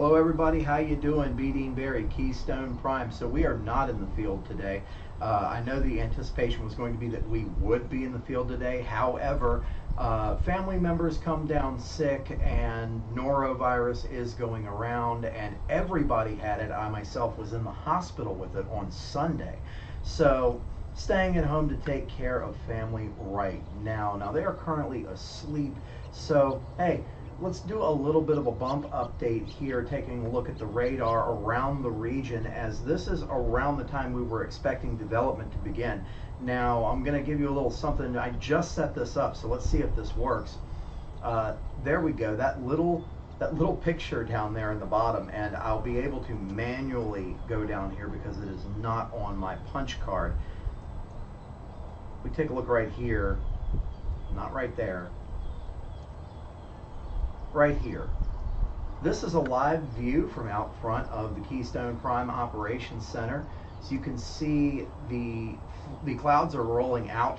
Hello everybody, how you doing? B. Dean Barry, Keystone Prime. So we are not in the field today. I know the anticipation was going to be that we would be in the field today. However, family members come down sick and norovirus is going around and everybody had it. I myself was in the hospital with it on Sunday. So staying at home to take care of family right now. Now they are currently asleep. So hey, let's do a little bit of a bump update here, taking a look at the radar around the region, as this is around the time we were expecting development to begin. Now, I'm going to give you a little something. I just set this up, so let's see if this works. There we go, that little picture down there in the bottom, and I'll be able to manually go down here because it is not on my punch card. We take a look right here, not right there. Right here. This is a live view from out front of the Keystone Prime Operations Center. So you can see the clouds are rolling out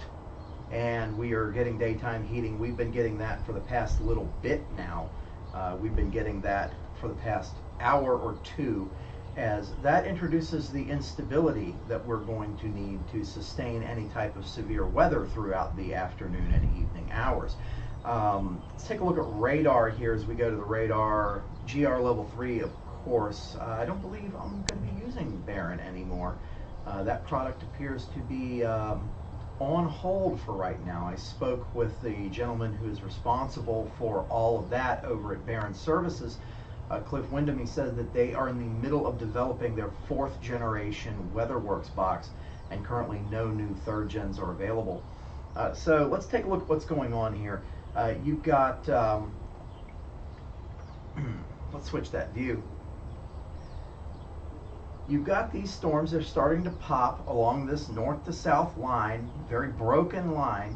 and we are getting daytime heating. We've been getting that for the past little bit now. We've been getting that for the past hour or two, as that introduces the instability that we're going to need to sustain any type of severe weather throughout the afternoon and evening hours. Let's take a look at radar here as we go to the radar. GR level 3, of course. I don't believe I'm going to be using Barron anymore. That product appears to be on hold for right now. I spoke with the gentleman who is responsible for all of that over at Barron Services, Cliff Wyndham. He said that they are in the middle of developing their 4th generation WeatherWorks box, and currently no new 3rd gens are available. So let's take a look at what's going on here. You've got, let's switch that view. You've got these storms that are starting to pop along this north to south line, very broken line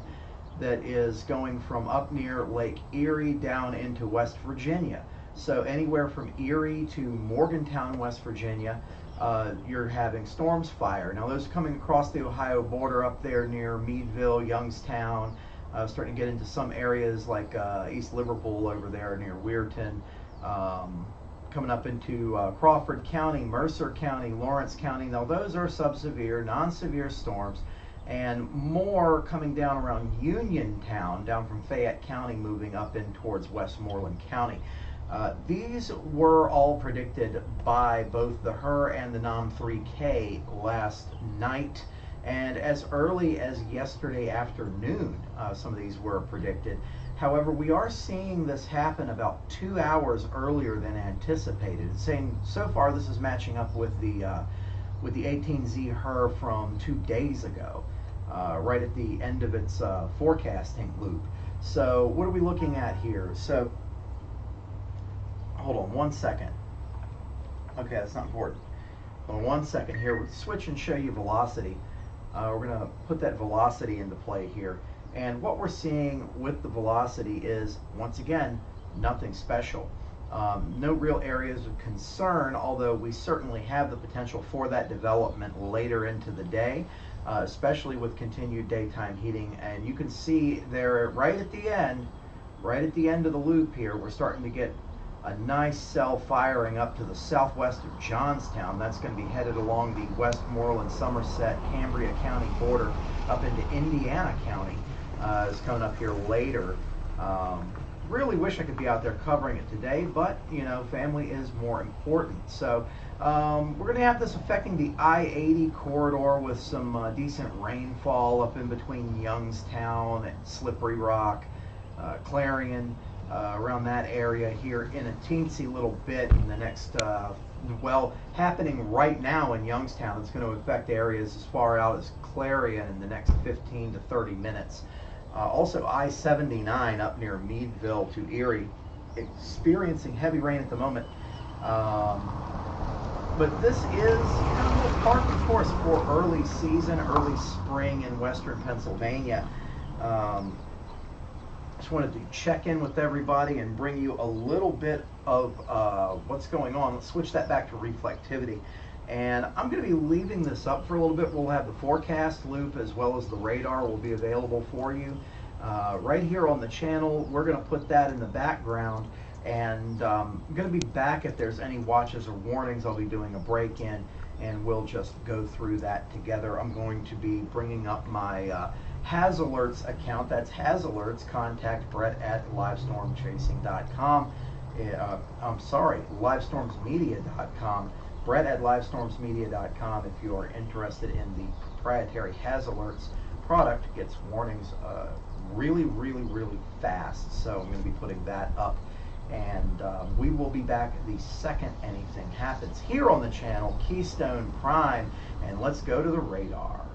that is going from up near Lake Erie down into West Virginia. So anywhere from Erie to Morgantown, West Virginia, you're having storms fire. Now those coming across the Ohio border up there near Meadville, Youngstown, starting to get into some areas like East Liverpool over there near Weirton, coming up into Crawford County, Mercer County, Lawrence County. Now those are subsevere, non-severe storms, and more coming down around Uniontown, down from Fayette County, moving up in towards Westmoreland County. These were all predicted by both the HRRR and the NOM 3K last night. And as early as yesterday afternoon, some of these were predicted. However, we are seeing this happen about 2 hours earlier than anticipated. Saying so far, this is matching up with the 18Z HRRR from 2 days ago, right at the end of its forecasting loop. So what are we looking at here? So hold on 1 second. Okay, that's not important. Hold on 1 second here. We'll switch and show you velocity. We're going to put that velocity into play here. And what we're seeing with the velocity is, once again, nothing special. No real areas of concern, although we certainly have the potential for that development later into the day, especially with continued daytime heating. And you can see there right at the end of the loop here, we're starting to get a nice cell firing up to the southwest of Johnstown. That's going to be headed along the Westmoreland, Somerset, Cambria County border up into Indiana County. It's coming up here later. Really wish I could be out there covering it today, but you know, family is more important. So we're going to have this affecting the I-80 corridor with some decent rainfall up in between Youngstown and Slippery Rock, Clarion, around that area here in a teensy little bit in the next, well, happening right now in Youngstown. It's going to affect areas as far out as Clarion in the next 15 to 30 minutes. Also I-79 up near Meadville to Erie, experiencing heavy rain at the moment. But this is kind of a par for course for early season, early spring in western Pennsylvania. Just wanted to check in with everybody and bring you a little bit of what's going on. Let's switch that back to reflectivity. And I'm going to be leaving this up for a little bit. We'll have the forecast loop as well as the radar will be available for you. Right here on the channel, we're going to put that in the background. And I'm going to be back if there's any watches or warnings. I'll be doing a break-in, and we'll just go through that together. I'm going to be bringing up my Has Alerts account. That's Has Alerts. Contact Brett at livestormchasing.com. I'm sorry, livestormsmedia.com. Brett at livestormsmedia.com if you are interested in the proprietary Has Alerts product. Gets warnings really fast, so I'm going to be putting that up. And we will be back the second anything happens here on the channel, Keystone Prime. And let's go to the radar.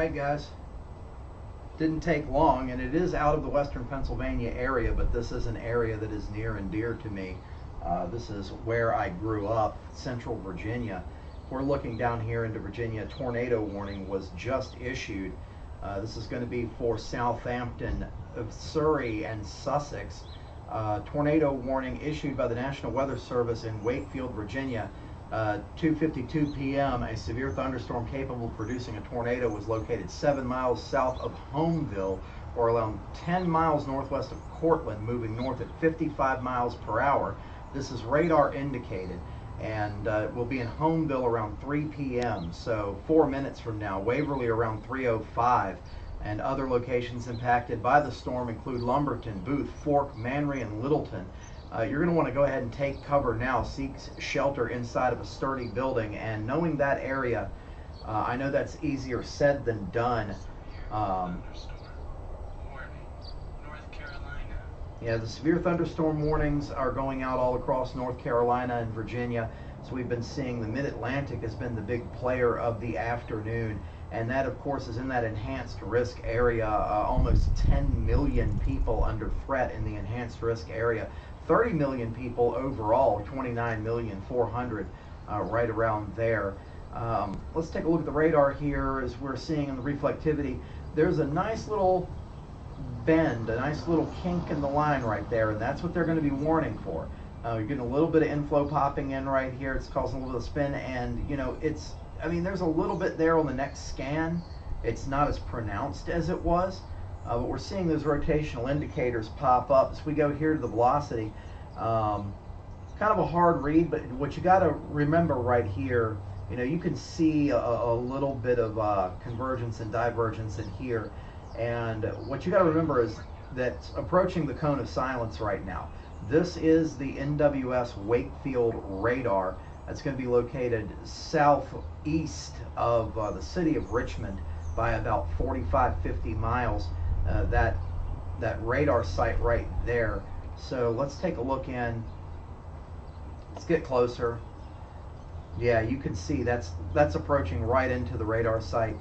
right, guys. Didn't take long, and it is out of the western Pennsylvania area, but this is an area that is near and dear to me. This is where I grew up, Central Virginia. We're looking down here into Virginia. Tornado warning was just issued. This is going to be for Southampton, Surrey, and Sussex. Tornado warning issued by the National Weather Service in Wakefield, Virginia. 2:52 p.m. A severe thunderstorm capable of producing a tornado was located 7 miles south of Homeville, or around 10 miles northwest of Cortland, moving north at 55 miles per hour. This is radar indicated, and will be in Homeville around 3 p.m. So 4 minutes from now. Waverly around 3:05. And other locations impacted by the storm include Lumberton, Booth, Fork, Manry, and Littleton. You're going to want to go ahead and take cover now, seek shelter inside of a sturdy building, and knowing that area, I know that's easier said than done. Yeah, the severe thunderstorm warnings are going out all across North Carolina and Virginia. So we've been seeing the Mid-Atlantic has been the big player of the afternoon. And that, of course, is in that enhanced risk area. Almost 10 million people under threat in the enhanced risk area. 30 million people overall, 29,400,000, right around there. Let's take a look at the radar here. As we're seeing in the reflectivity, there's a nice little bend, a nice little kink in the line right there, and that's what they're going to be warning for. You're getting a little bit of inflow popping in right here. It's causing a little bit of spin, and you know, I mean, there's a little bit there on the next scan. It's not as pronounced as it was, but we're seeing those rotational indicators pop up as we go here to the velocity. Kind of a hard read, but what you got to remember right here, you know, you can see a little bit of convergence and divergence in here. And what you got to remember is that approaching the cone of silence right now. This is the NWS Wakefield radar. That's going to be located southeast of the city of Richmond by about 45-50 miles. That radar site right there. So let's take a look in. Let's get closer. Yeah, you can see that's approaching right into the radar site.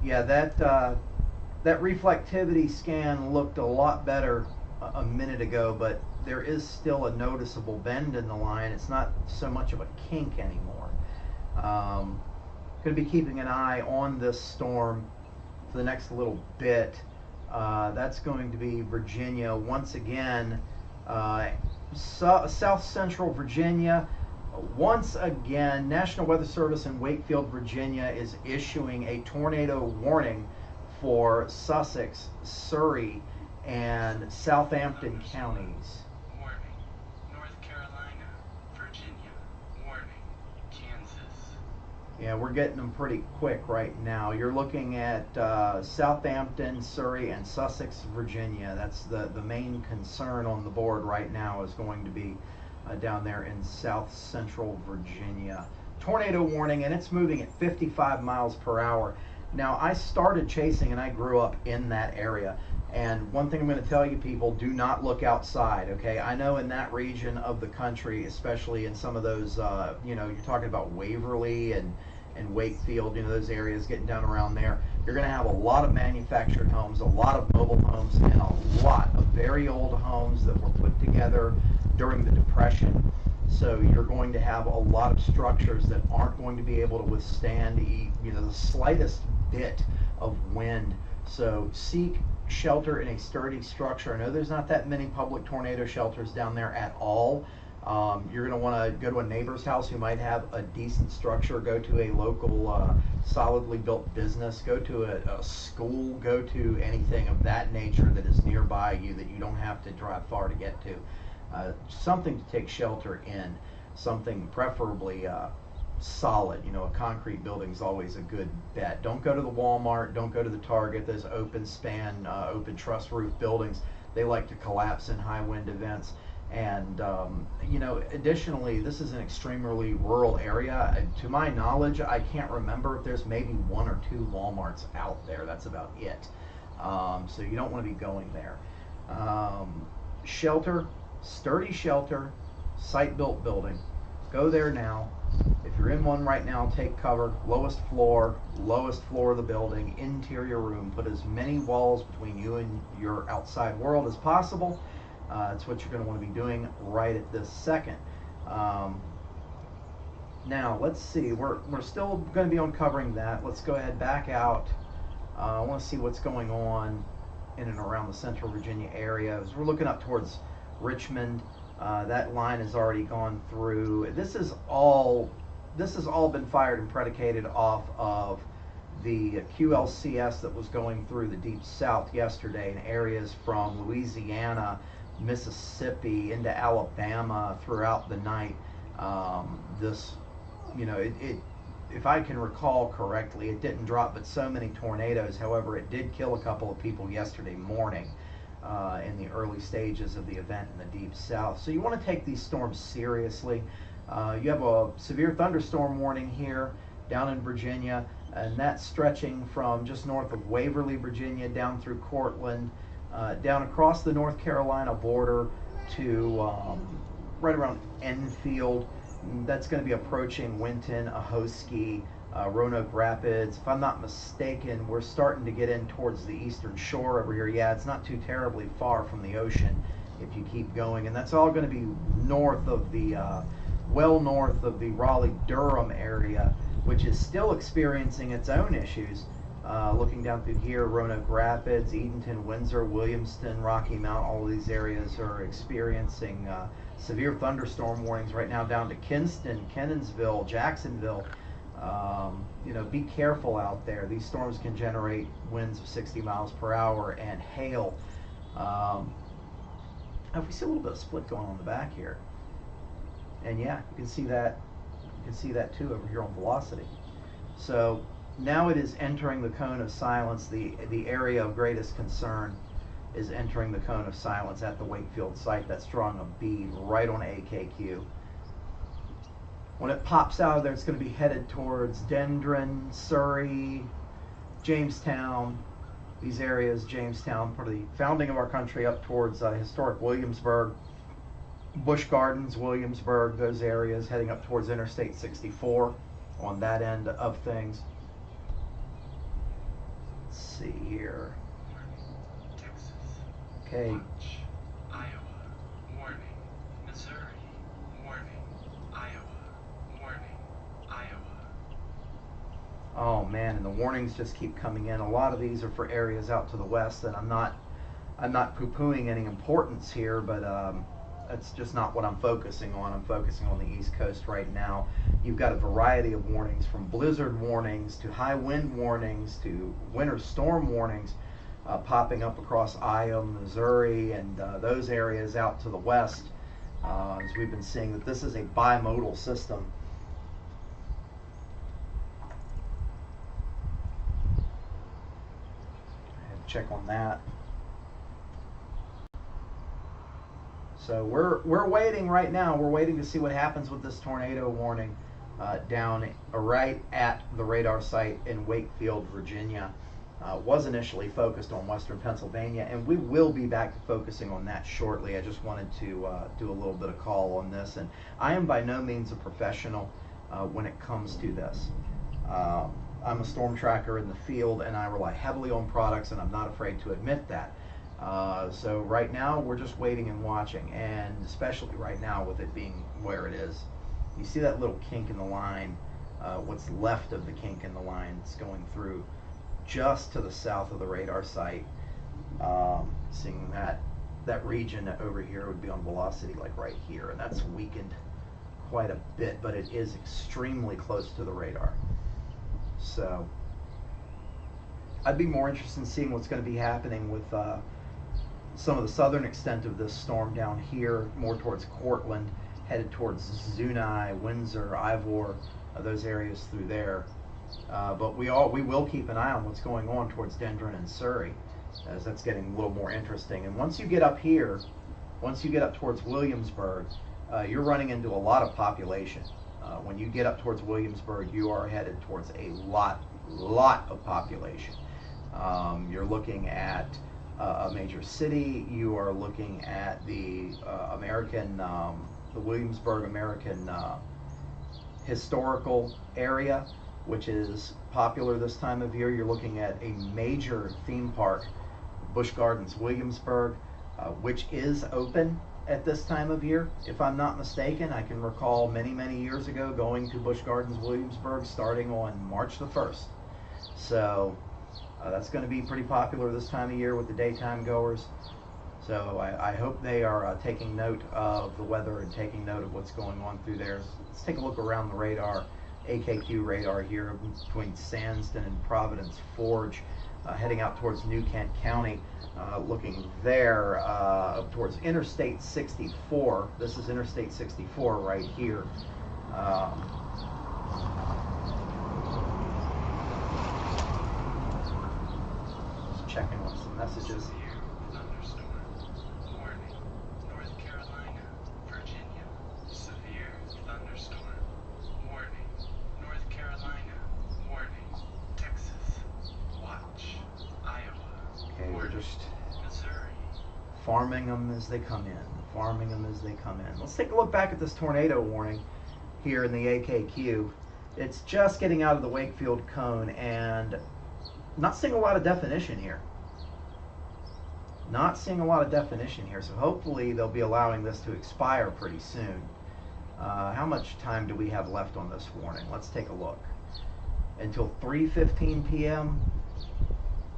Yeah, that reflectivity scan looked a lot better a minute ago, but there is still a noticeable bend in the line. It's not so much of a kink anymore. Going to be keeping an eye on this storm for the next little bit. That's going to be Virginia once again. South Central Virginia. Once again, National Weather Service in Wakefield, Virginia is issuing a tornado warning for Sussex, Surrey, and Southampton counties. Warning, North Carolina, Virginia. Warning, Kansas. Yeah, we're getting them pretty quick right now. You're looking at Southampton, Surrey, and Sussex, Virginia. That's the main concern on the board right now is going to be down there in South Central Virginia. Tornado warning, and it's moving at 55 miles per hour. Now, I started chasing and I grew up in that area. And one thing I'm going to tell you people, do not look outside, okay? I know in that region of the country, especially in some of those, you know, you're talking about Waverly and Wakefield, you know, those areas getting down around there, you're going to have a lot of manufactured homes, a lot of mobile homes, and a lot of very old homes that were put together during the Depression. So you're going to have a lot of structures that aren't going to be able to withstand, you know, the slightest bit of wind. So seek shelter in a sturdy structure. I know there's not that many public tornado shelters down there at all. You're going to want to go to a neighbor's house who might have a decent structure, go to a local solidly built business, go to a school, go to anything of that nature that is nearby you that you don't have to drive far to get to. Something to take shelter in, something preferably solid. You know, a concrete building is always a good bet. Don't go to the Walmart, don't go to the Target, those open span, open truss roof buildings. They like to collapse in high wind events. And, you know, additionally, this is an extremely rural area. To my knowledge, I can't remember if there's maybe 1 or 2 Walmarts out there. That's about it. So you don't want to be going there. Shelter, sturdy shelter, site-built building. Go there now. If you're in one right now, take cover. Lowest floor of the building, interior room. Put as many walls between you and your outside world as possible. It's what you're going to want to be doing right at this second. Now, let's see. We're still going to be uncovering that. Let's go ahead back out. I want to see what's going on in and around the Central Virginia area. As we're looking up towards Richmond, that line has already gone through. This has all been fired and predicated off of the QLCS that was going through the Deep South yesterday in areas from Louisiana, Mississippi, into Alabama throughout the night. If I can recall correctly, it didn't drop but so many tornadoes. However, it did kill a couple of people yesterday morning in the early stages of the event in the Deep South. So you want to take these storms seriously. You have a severe thunderstorm warning here down in Virginia, and that's stretching from just north of Waverly, Virginia, down through Cortland, down across the North Carolina border to right around Enfield. That's going to be approaching Winton, Ahoskie, Roanoke Rapids. If I'm not mistaken, we're starting to get in towards the eastern shore over here. Yeah, it's not too terribly far from the ocean if you keep going, and that's all going to be north of the well north of the Raleigh-Durham area, which is still experiencing its own issues. Looking down through here, Roanoke Rapids, Edenton, Windsor, Williamston, Rocky Mount, all of these areas are experiencing severe thunderstorm warnings right now down to Kinston, Kenonsville, Jacksonville. Be careful out there. These storms can generate winds of 60 miles per hour and hail. We see a little bit of split going on in the back here. And yeah, you can see that too over here on velocity. So now it is entering the cone of silence. The area of greatest concern is entering the cone of silence at the Wakefield site. That's drawing a bead right on AKQ. When it pops out of there, it's going to be headed towards Dendron, Surrey, Jamestown. These areas, Jamestown, part of the founding of our country, up towards historic Williamsburg, Busch Gardens, Williamsburg, those areas, heading up towards Interstate 64 on that end of things. Let's see here. Texas. Okay. Watch. Iowa. Warning. Missouri. Warning. Iowa. Warning. Iowa. Oh man, and the warnings just keep coming in. A lot of these are for areas out to the west, and I'm not poo-pooing any importance here, but that's just not what I'm focusing on. I'm focusing on the East Coast right now. You've got a variety of warnings, from blizzard warnings to high wind warnings to winter storm warnings popping up across Iowa, Missouri, and those areas out to the west, as we've been seeing that this is a bimodal system. Check on that. So we're waiting right now. We're waiting to see what happens with this tornado warning down right at the radar site in Wakefield, Virginia. Was initially focused on western Pennsylvania, and we will be back to focusing on that shortly. I just wanted to do a little bit of call on this, and I am by no means a professional when it comes to this. I'm a storm tracker in the field, and I rely heavily on products, and I'm not afraid to admit that. So right now we're just waiting and watching, and especially right now with it being where it is. You see that little kink in the line, what's left of the kink in the line that's going through just to the south of the radar site. Seeing that region over here would be on velocity like right here, and that's weakened quite a bit, but it is extremely close to the radar. So I'd be more interested in seeing what's going to be happening with some of the southern extent of this storm down here, more towards Cortland, headed towards Zuni, Windsor, Ivor, those areas through there. But we will keep an eye on what's going on towards Dendron and Surrey, as that's getting a little more interesting. And once you get up here, once you get up towards Williamsburg, you're running into a lot of population. When you get up towards Williamsburg, you are headed towards a lot of population. You're looking at a major city. You are looking at the Williamsburg American historical area, which is popular this time of year. You're looking at a major theme park, Busch Gardens Williamsburg, which is open at this time of year. If I'm not mistaken, I can recall many, many years ago going to Busch Gardens Williamsburg starting on March the 1st. So that's going to be pretty popular this time of year with the daytime goers. So I hope they are taking note of the weather and taking note of what's going on through there. Let's take a look around the radar, AKQ radar here between Sandston and Providence Forge, heading out towards New Kent County, looking there up towards Interstate 64. This is Interstate 64 right here. Just checking on some messages. Farming them as they come in, farming them as they come in. Let's take a look back at this tornado warning here in the AKQ. It's just getting out of the Wakefield cone and not seeing a lot of definition here. Not seeing a lot of definition here, so hopefully they'll be allowing this to expire pretty soon. How much time do we have left on this warning? Let's take a look. Until 3:15 p.m.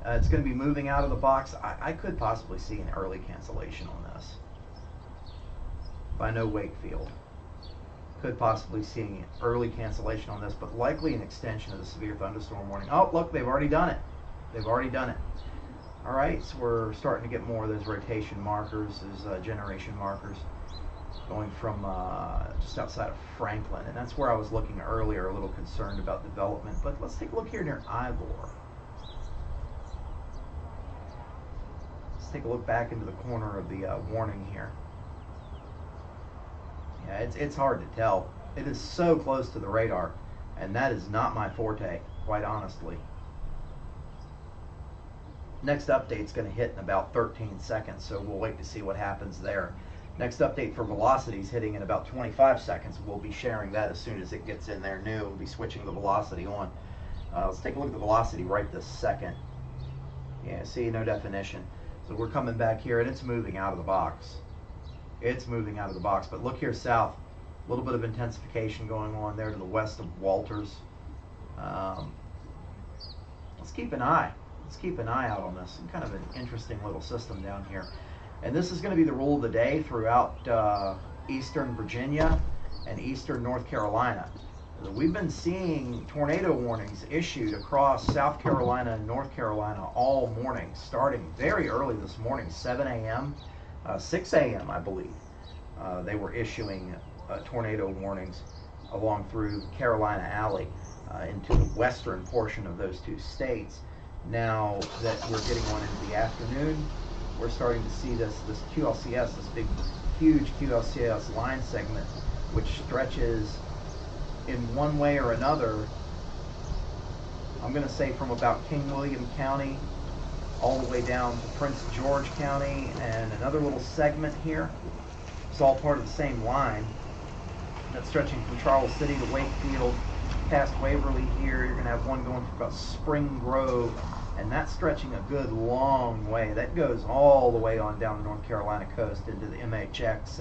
It's going to be moving out of the box. I could possibly see an early cancellation on this. If I know Wakefield. Could possibly see an early cancellation on this, but likely an extension of the severe thunderstorm warning. Oh, look, they've already done it. They've already done it. All right, so we're starting to get more of those rotation markers, those generation markers, going from just outside of Franklin. And that's where I was looking earlier, a little concerned about development. But let's take a look here near Ivor. Take a look back into the corner of the warning here. Yeah, it's hard to tell. It is so close to the radar, and that is not my forte, quite honestly. Next update's going to hit in about 13 seconds, so we'll wait to see what happens there. Next update for velocities hitting in about 25 seconds. We'll be sharing that as soon as it gets in there new. We'll be switching the velocity on. Let's take a look at the velocity right this second. Yeah, see, no definition. So we're coming back here, and it's moving out of the box. It's moving out of the box. But look here south. A little bit of intensification going on there to the west of Walters. Let's keep an eye. Let's keep an eye out on this. Some kind of an interesting little system down here. And this is going to be the rule of the day throughout eastern Virginia and eastern North Carolina. We've been seeing tornado warnings issued across South Carolina and North Carolina all morning, starting very early this morning, 7 a.m., 6 a.m., I believe. They were issuing tornado warnings along through Carolina Alley into the western portion of those two states. Now that we're getting on into the afternoon, we're starting to see this QLCS, this big, huge QLCS line segment, which stretches in one way or another, I'm going to say from about King William County all the way down to Prince George County, and another little segment here. It's all part of the same line that's stretching from Charles City to Wakefield, past Waverly here. You're going to have one going from about Spring Grove, and that's stretching a good long way. That goes all the way on down the North Carolina coast into the MHX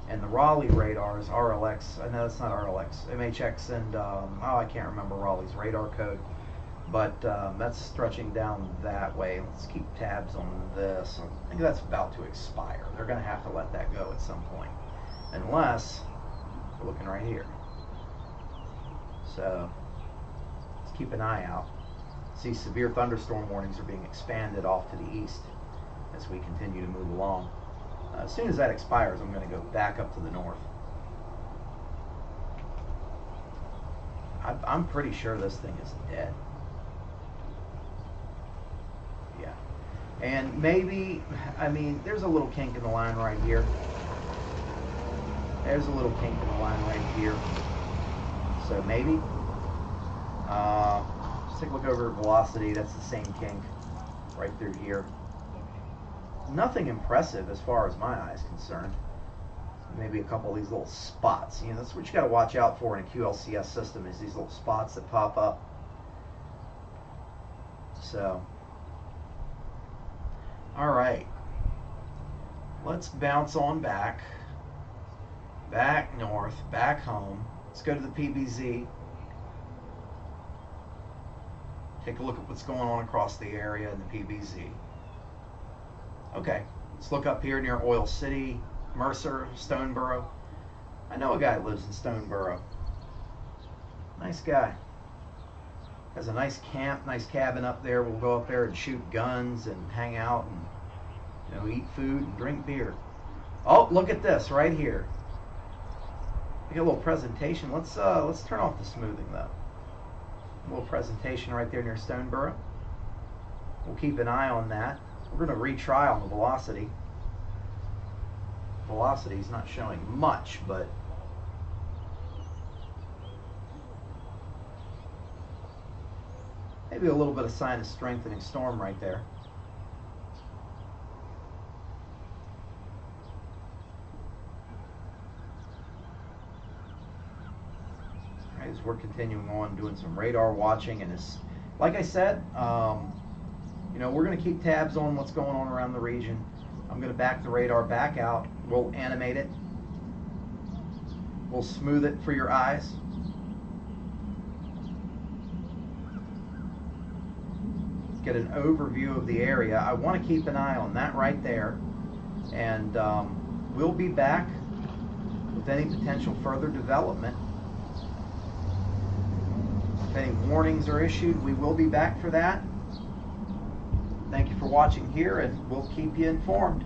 and the Raleigh radars, RLX, no, it's not RLX, MHX and, I can't remember Raleigh's radar code, but that's stretching down that way. Let's keep tabs on this. I think that's about to expire. They're going to have to let that go at some point, unless we're looking right here. So let's keep an eye out. See, severe thunderstorm warnings are being expanded off to the east as we continue to move along. As soon as that expires, I'm going to go back up to the north. I'm pretty sure this thing is dead. Yeah. And maybe, I mean, there's a little kink in the line right here. There's a little kink in the line right here. So maybe. Just take a look over at velocity. That's the same kink right through here. Nothing impressive as far as my eye is concerned. maybe a couple of these little spots. You know, that's what you got to watch out for in a QLCS system, is these little spots that pop up. So, all right, let's bounce on back north, back home. Let's go to the PBZ. Take a look at what's going on across the area in the PBZ. Okay, let's look up here near Oil City, Mercer, Stoneboro. I know a guy that lives in Stoneboro. Nice guy. Has a nice camp, nice cabin up there. We'll go up there and shoot guns and hang out and, you know, eat food and drink beer. Oh, look at this right here. We got a little presentation. Let's turn off the smoothing though. A little presentation right there near Stoneboro. We'll keep an eye on that. We're going to retry on the velocity. Velocity is not showing much, but maybe a little bit of sign of strengthening storm right there. All right, as we're continuing on doing some radar watching, and as, like I said, you know, we're going to keep tabs on what's going on around the region. I'm going to back the radar back out. We'll animate it. We'll smooth it for your eyes. Get an overview of the area. I want to keep an eye on that right there. And we'll be back with any potential further development. If any warnings are issued, we will be back for that. Thank you for watching here, and we'll keep you informed.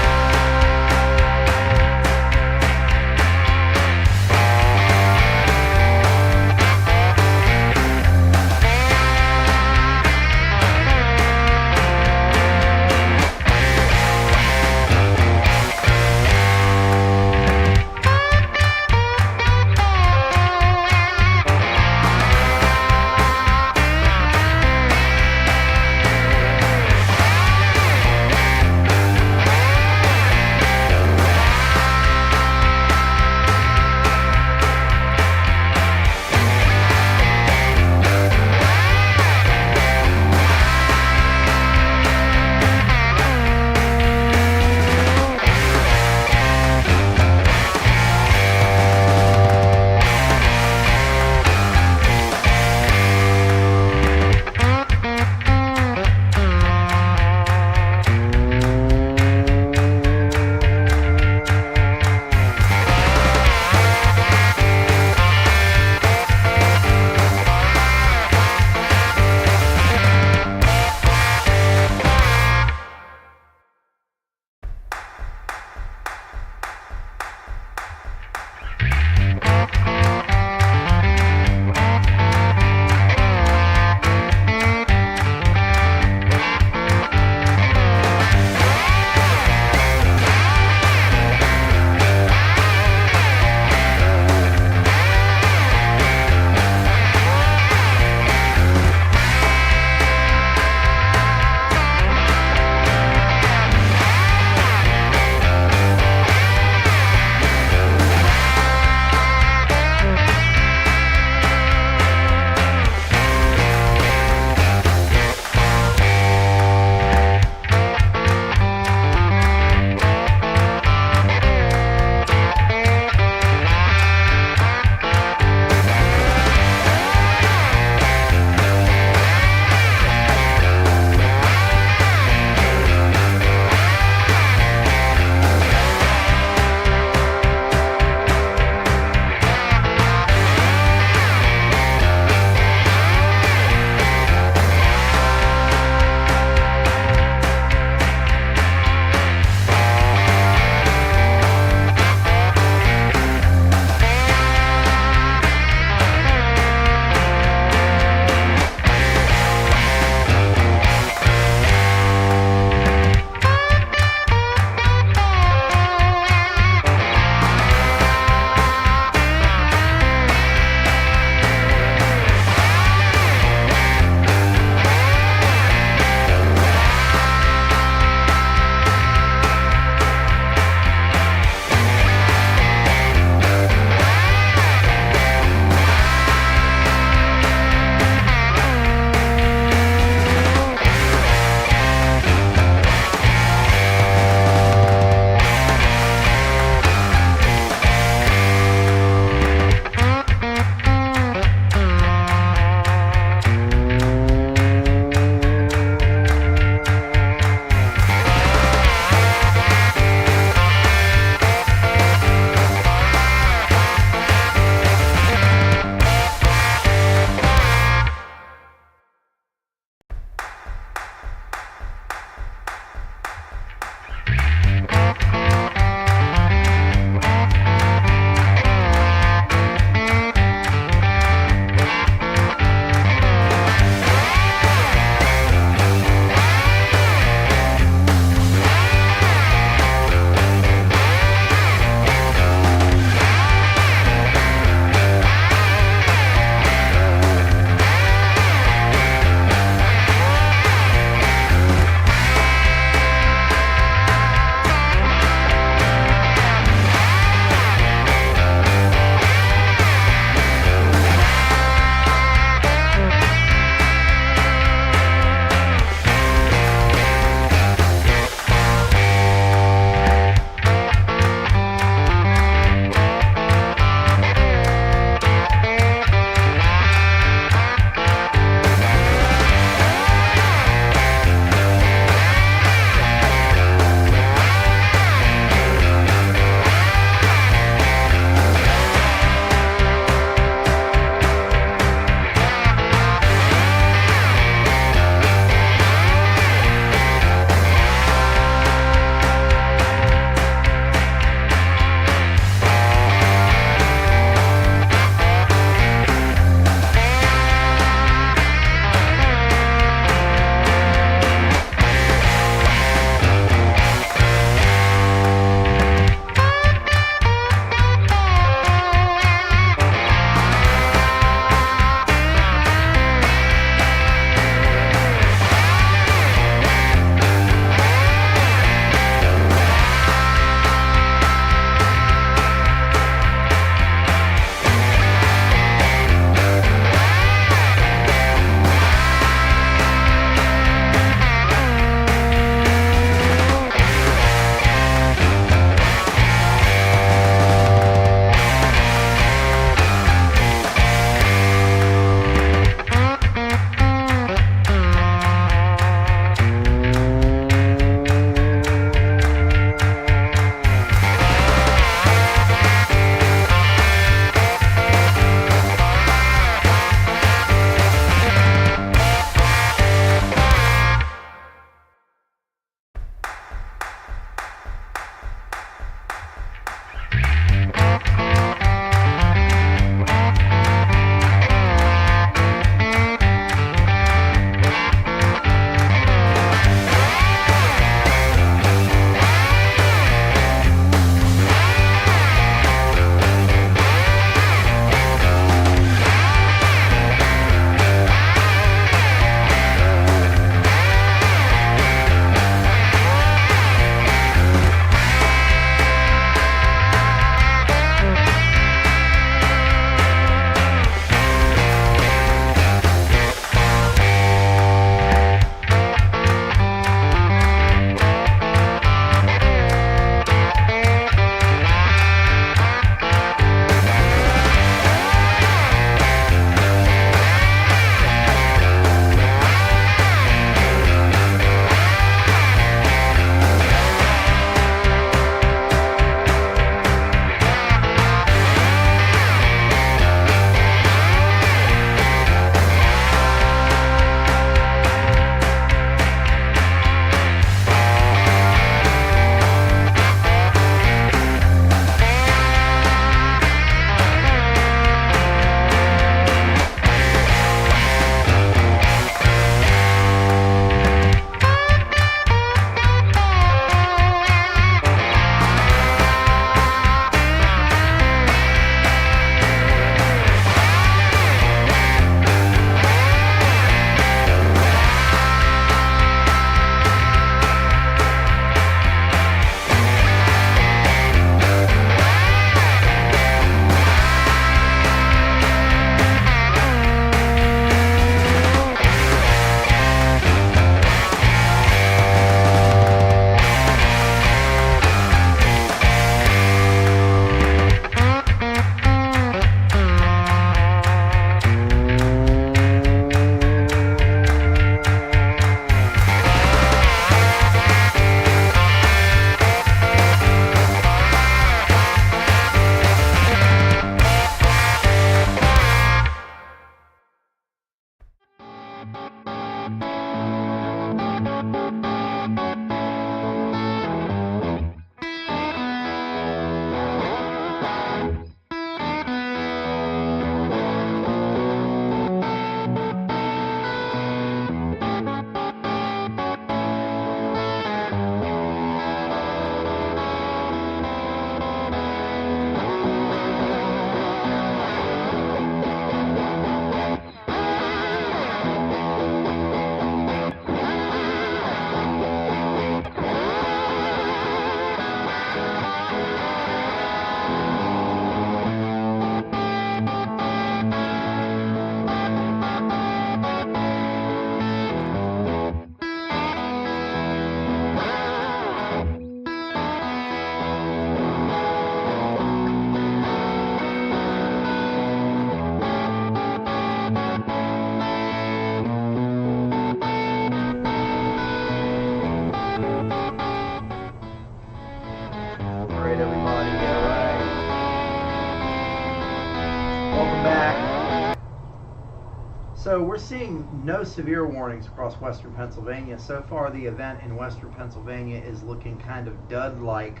So we're seeing no severe warnings across western Pennsylvania. So far, the event in western Pennsylvania is looking kind of dud-like.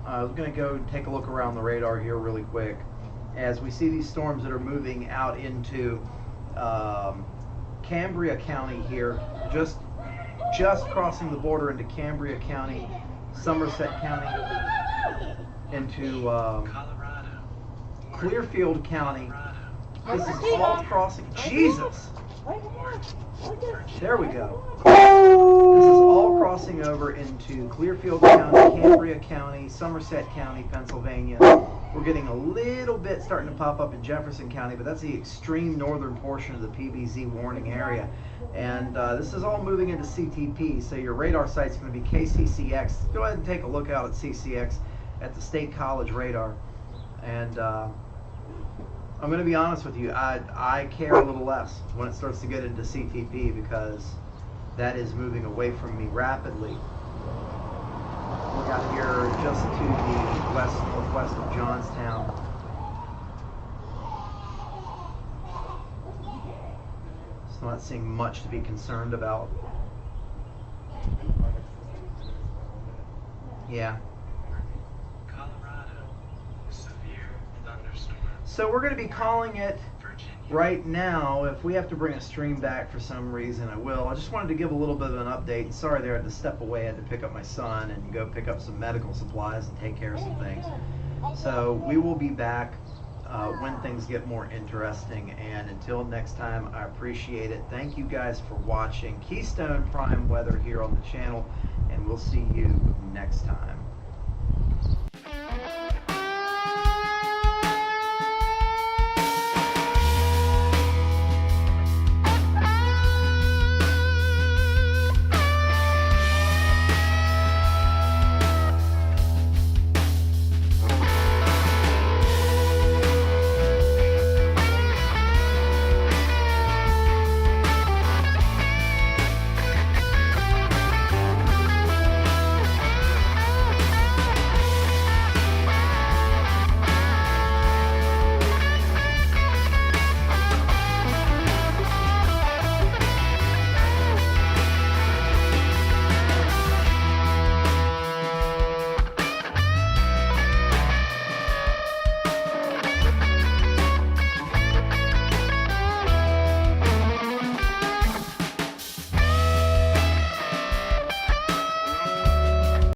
I'm going to go and take a look around the radar here really quick as we see these storms that are moving out into Cambria County here, just crossing the border into Cambria County, Somerset County, into Colorado. Clearfield County. Colorado. This is all crossing. Jesus! There we go. This is all crossing over into Clearfield County, Cambria County, Somerset County, Pennsylvania. We're getting a little bit starting to pop up in Jefferson County, but that's the extreme northern portion of the PBZ warning area. And this is all moving into CTP, so your radar site's going to be KCCX. Go ahead and take a look out at CCX at the State College radar. And I'm going to be honest with you, I care a little less when it starts to get into CTP because that is moving away from me rapidly. We got here just to the west-northwest of Johnstown. So not seeing much to be concerned about. Yeah. Colorado. Severe thunderstorm. So we're going to be calling it Virginia. right now. If we have to bring a stream back for some reason, I will. I just wanted to give a little bit of an update. Sorry there, I had to step away. I had to pick up my son and go pick up some medical supplies and take care of some things. So we will be back when things get more interesting. And until next time, I appreciate it. Thank you guys for watching Keystone Prime Weather here on the channel, and we'll see you next time.